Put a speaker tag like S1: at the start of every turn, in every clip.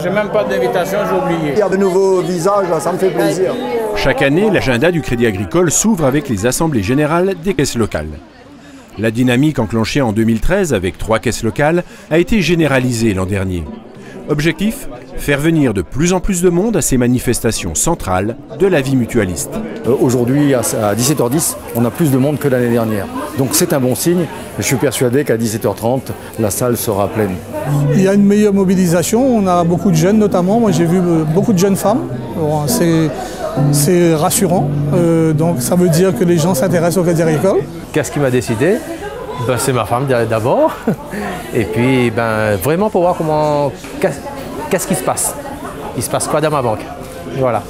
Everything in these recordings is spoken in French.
S1: J'ai même pas d'invitation, j'ai oublié.
S2: Il y a de nouveaux visages, ça me fait plaisir.
S3: Chaque année, l'agenda du Crédit Agricole s'ouvre avec les assemblées générales des caisses locales. La dynamique enclenchée en 2013 avec 3 caisses locales a été généralisée l'an dernier. Objectif : faire venir de plus en plus de monde à ces manifestations centrales de la vie mutualiste.
S2: Aujourd'hui, à 17h10, on a plus de monde que l'année dernière. Donc c'est un bon signe. Je suis persuadé qu'à 17h30, la salle sera pleine.
S4: Il y a une meilleure mobilisation. On a beaucoup de jeunes notamment. Moi, j'ai vu beaucoup de jeunes femmes. Bon, c'est rassurant. Donc ça veut dire que les gens s'intéressent au Crédit Agricole.
S5: Qu'est-ce qui m'a décidé ? C'est ma femme d'abord. Et puis vraiment pour voir qu'est-ce qui se passe. Il se passe quoi dans ma banque. Voilà.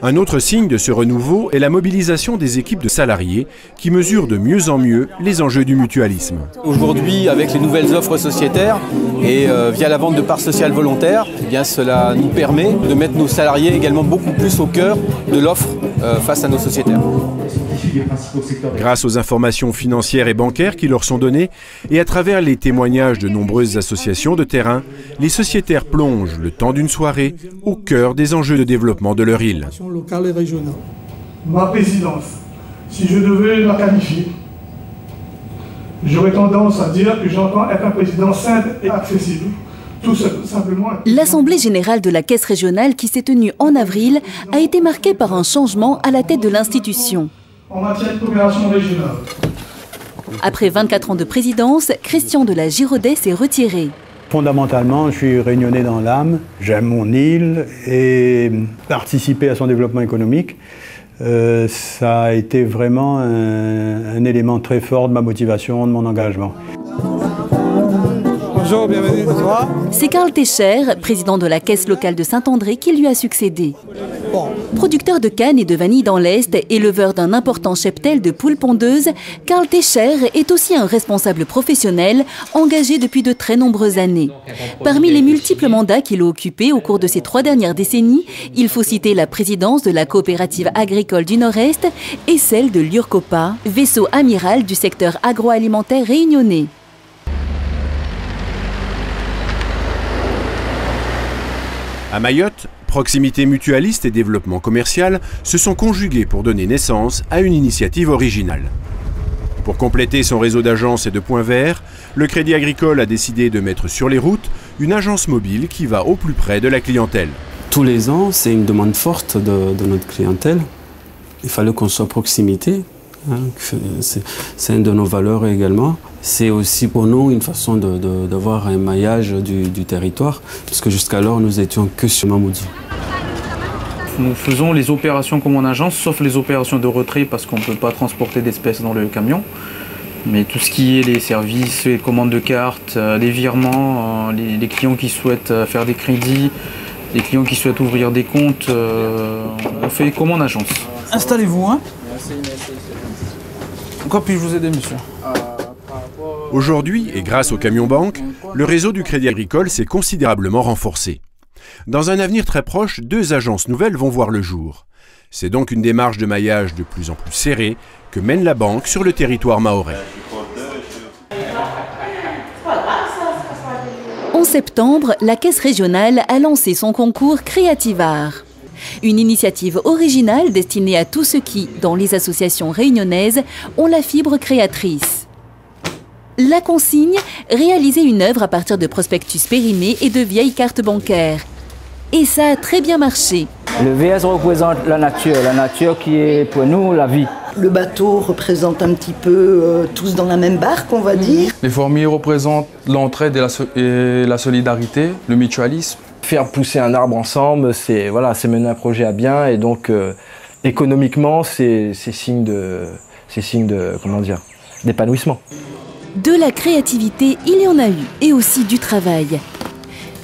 S3: Un autre signe de ce renouveau est la mobilisation des équipes de salariés qui mesurent de mieux en mieux les enjeux du mutualisme.
S6: Aujourd'hui, avec les nouvelles offres sociétaires et via la vente de parts sociales volontaires, eh bien, cela nous permet de mettre nos salariés également beaucoup plus au cœur de l'offre face à nos sociétaires.
S3: Grâce aux informations financières et bancaires qui leur sont données et à travers les témoignages de nombreuses associations de terrain, les sociétaires plongent le temps d'une soirée au cœur des enjeux de développement de leur île.
S7: Ma présidence, si je devais la qualifier, j'aurais tendance à dire que j'entends être un président simple et accessible.
S8: L'Assemblée générale de la Caisse régionale qui s'est tenue en avril a été marquée par un changement à la tête de l'institution.
S7: En matière de coopération régionale.
S8: Après 24 ans de présidence, Christian de la Giraudet s'est retiré.
S9: Fondamentalement, je suis réunionnais dans l'âme, j'aime mon île et participer à son développement économique, ça a été vraiment un élément très fort de ma motivation, de mon engagement.
S4: Bonjour, bienvenue. Bonsoir.
S8: C'est Karl Tescher, président de la Caisse locale de Saint-André, qui lui a succédé. Producteur de canne et de vanille dans l'Est, éleveur d'un important cheptel de poules pondeuses, Karl Tescher est aussi un responsable professionnel engagé depuis de très nombreuses années. Parmi les multiples mandats qu'il a occupés au cours de ces 3 dernières décennies, il faut citer la présidence de la coopérative agricole du Nord-Est et celle de l'URCOPA, vaisseau amiral du secteur agroalimentaire réunionnais.
S3: À Mayotte, proximité mutualiste et développement commercial se sont conjugués pour donner naissance à une initiative originale. Pour compléter son réseau d'agences et de points verts, le Crédit Agricole a décidé de mettre sur les routes une agence mobile qui va au plus près de la clientèle.
S10: Tous les ans, c'est une demande forte de notre clientèle. Il fallait qu'on soit proximité. C'est une de nos valeurs également. C'est aussi pour nous une façon d'avoir un maillage du territoire, parce que jusqu'alors nous étions que sur Mamoudzou.
S11: Nous faisons les opérations comme en agence, sauf les opérations de retrait parce qu'on ne peut pas transporter d'espèces dans le camion. Mais tout ce qui est les services, les commandes de cartes, les virements, les clients qui souhaitent faire des crédits, les clients qui souhaitent ouvrir des comptes, on fait comme en agence.
S4: Installez-vous, hein. Encore puis-je vous aider, monsieur?
S3: Aujourd'hui, et grâce au camion banque, le réseau du Crédit Agricole s'est considérablement renforcé. Dans un avenir très proche, 2 agences nouvelles vont voir le jour. C'est donc une démarche de maillage de plus en plus serrée que mène la banque sur le territoire mahorais.
S8: En septembre, la Caisse régionale a lancé son concours Creative Art. Une initiative originale destinée à tous ceux qui, dans les associations réunionnaises, ont la fibre créatrice. La consigne, réaliser une œuvre à partir de prospectus périmés et de vieilles cartes bancaires. Et ça a très bien marché.
S12: Le VS représente la nature qui est pour nous la vie.
S13: Le bateau représente un petit peu tous dans la même barque, on va dire.
S14: Les formiers représentent l'entraide et la solidarité, le mutualisme.
S5: Faire pousser un arbre ensemble, c'est mener un projet à bien et donc économiquement, c'est signe d'épanouissement.
S8: De la créativité, il y en a eu, et aussi du travail.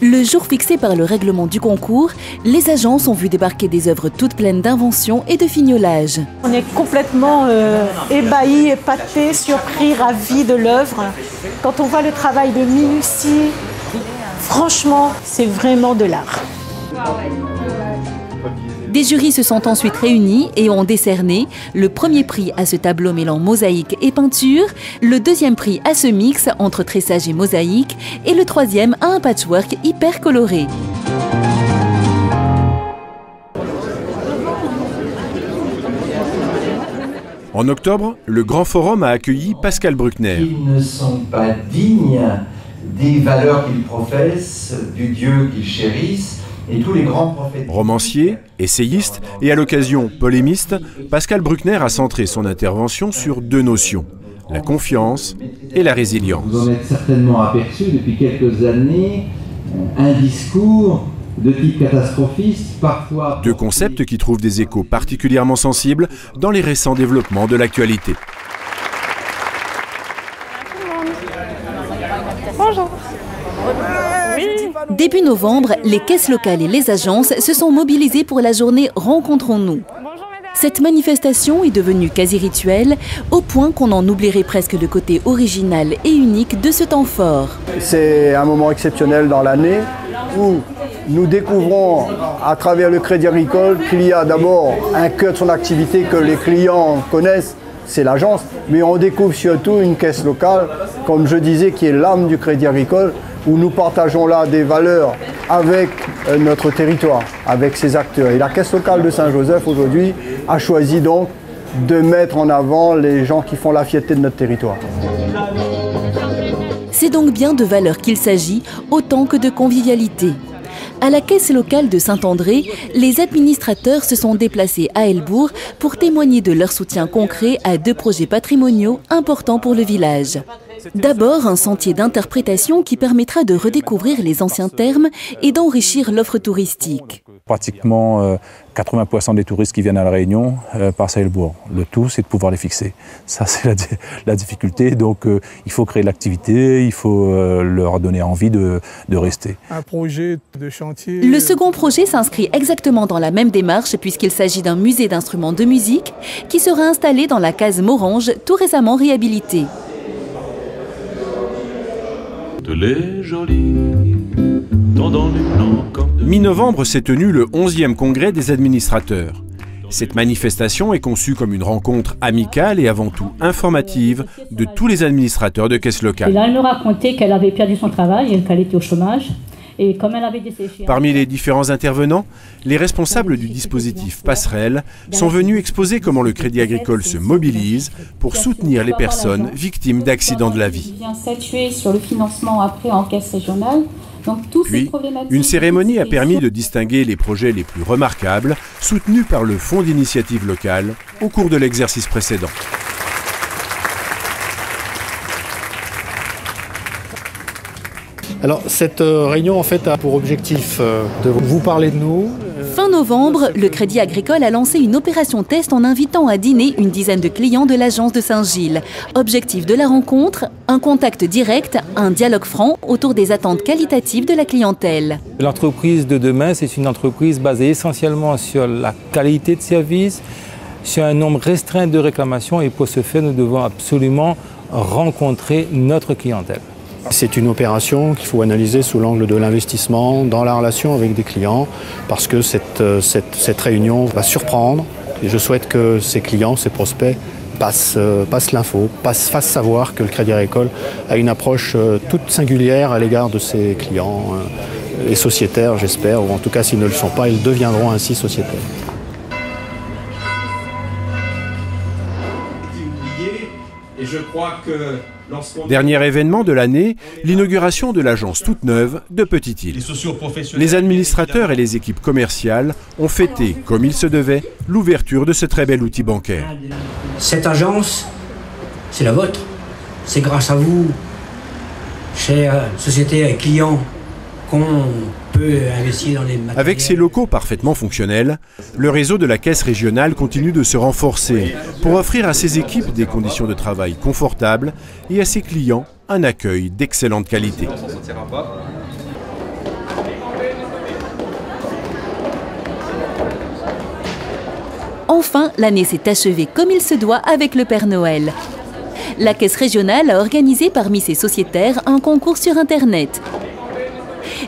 S8: Le jour fixé par le règlement du concours, les agences ont vu débarquer des œuvres toutes pleines d'inventions et de fignolage.
S15: On est complètement ébahis, épatés, surpris, ravis de l'œuvre. Quand on voit le travail de minutie, franchement, c'est vraiment de l'art.
S8: Des jurys se sont ensuite réunis et ont décerné le premier prix à ce tableau mêlant mosaïque et peinture, le deuxième prix à ce mix entre tressage et mosaïque et le troisième à un patchwork hyper coloré.
S3: En octobre, le Grand Forum a accueilli Pascal Bruckner.
S16: Ils ne sont pas dignes des valeurs qu'ils professent, du Dieu qu'ils chérissent, et tous les grands prophètes.
S3: Romancier, essayiste et à l'occasion polémiste, Pascal Bruckner a centré son intervention sur deux notions, la confiance et la résilience.
S16: Vous en êtes certainement aperçu depuis quelques années un discours de type catastrophiste, parfois...
S3: Deux concepts qui trouvent des échos particulièrement sensibles dans les récents développements de l'actualité.
S8: Bonjour. Début novembre, les caisses locales et les agences se sont mobilisées pour la journée Rencontrons-nous. Cette manifestation est devenue quasi rituelle, au point qu'on en oublierait presque le côté original et unique de ce temps fort.
S17: C'est un moment exceptionnel dans l'année où nous découvrons à travers le Crédit Agricole qu'il y a d'abord un cœur de son activité que les clients connaissent, c'est l'agence, mais on découvre surtout une caisse locale, comme je disais, qui est l'âme du Crédit Agricole, où nous partageons là des valeurs avec notre territoire, avec ses acteurs. Et la caisse locale de Saint-Joseph aujourd'hui a choisi donc de mettre en avant les gens qui font la fierté de notre territoire.
S8: C'est donc bien de valeurs qu'il s'agit, autant que de convivialité. À la caisse locale de Saint-André, les administrateurs se sont déplacés à Elbourg pour témoigner de leur soutien concret à deux projets patrimoniaux importants pour le village. D'abord, un sentier d'interprétation qui permettra de redécouvrir les anciens termes et d'enrichir l'offre touristique.
S18: Pratiquement 80% des touristes qui viennent à La Réunion passent à Elbourg. Le tout, c'est de pouvoir les fixer. Ça, c'est la difficulté. Donc, il faut créer de l'activité, il faut leur donner envie de rester.
S4: Un projet de chantier...
S8: Le second projet s'inscrit exactement dans la même démarche puisqu'il s'agit d'un musée d'instruments de musique qui sera installé dans la case Morange, tout récemment réhabilitée.
S3: Mi-novembre s'est tenu le 11e congrès des administrateurs. Cette manifestation est conçue comme une rencontre amicale et avant tout informative de tous les administrateurs de caisses locales.
S19: Et là, elle me racontait qu'elle avait perdu son travail et qu'elle était au chômage. Et comme elle avait desséché...
S3: Parmi les différents intervenants, les responsables du dispositif Passerelle sont venus exposer comment le Crédit Agricole se mobilise pour soutenir les personnes victimes d'accidents de la vie.
S19: Il vient statuer sur le financement après en caisse régionale. Donc,
S3: puis, une cérémonie a permis de distinguer les projets les plus remarquables soutenus par le Fonds d'initiative locale au cours de l'exercice précédent.
S20: Alors cette réunion en fait a pour objectif de vous parler de nous.
S8: Fin novembre, le Crédit Agricole a lancé une opération test en invitant à dîner une dizaine de clients de l'agence de Saint-Gilles. Objectif de la rencontre, un contact direct, un dialogue franc autour des attentes qualitatives de la clientèle.
S21: L'entreprise de demain, c'est une entreprise basée essentiellement sur la qualité de service, sur un nombre restreint de réclamations et pour ce faire, nous devons absolument rencontrer notre clientèle.
S20: C'est une opération qu'il faut analyser sous l'angle de l'investissement dans la relation avec des clients parce que cette réunion va surprendre et je souhaite que ces clients, ces prospects passent l'info, fassent savoir que le Crédit Agricole a une approche toute singulière à l'égard de ses clients et sociétaires, j'espère, ou en tout cas s'ils ne le sont pas, ils deviendront ainsi sociétaires.
S3: Et je crois que dernier événement de l'année, l'inauguration de l'agence toute neuve de Petite-Île. Les administrateurs et les équipes commerciales ont fêté, comme il se devait, l'ouverture de ce très bel outil bancaire.
S22: Cette agence, c'est la vôtre. C'est grâce à vous, chers sociétés et clients, qu'on peut investir dans les matériels.
S3: Avec ces locaux parfaitement fonctionnels, le réseau de la caisse régionale continue de se renforcer pour offrir à ses équipes des conditions de travail confortables et à ses clients un accueil d'excellente qualité.
S8: Enfin, l'année s'est achevée comme il se doit avec le Père Noël. La caisse régionale a organisé parmi ses sociétaires un concours sur Internet.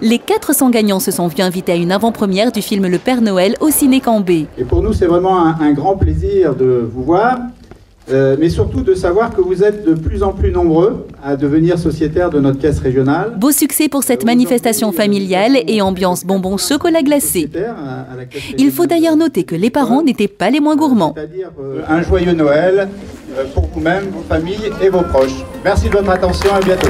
S8: Les 400 gagnants se sont vus invités à une avant-première du film Le Père Noël au Ciné Cambé.
S23: Et pour nous, c'est vraiment un grand plaisir de vous voir
S1: mais surtout de savoir que vous êtes de plus en plus nombreux à devenir sociétaires de notre caisse régionale.
S8: Beau succès pour cette manifestation familiale et ambiance bonbons chocolat glacé. Il faut d'ailleurs noter que les parents n'étaient pas les moins gourmands.
S1: Un joyeux Noël pour vous-même, vos familles et vos proches. Merci de votre attention, à bientôt.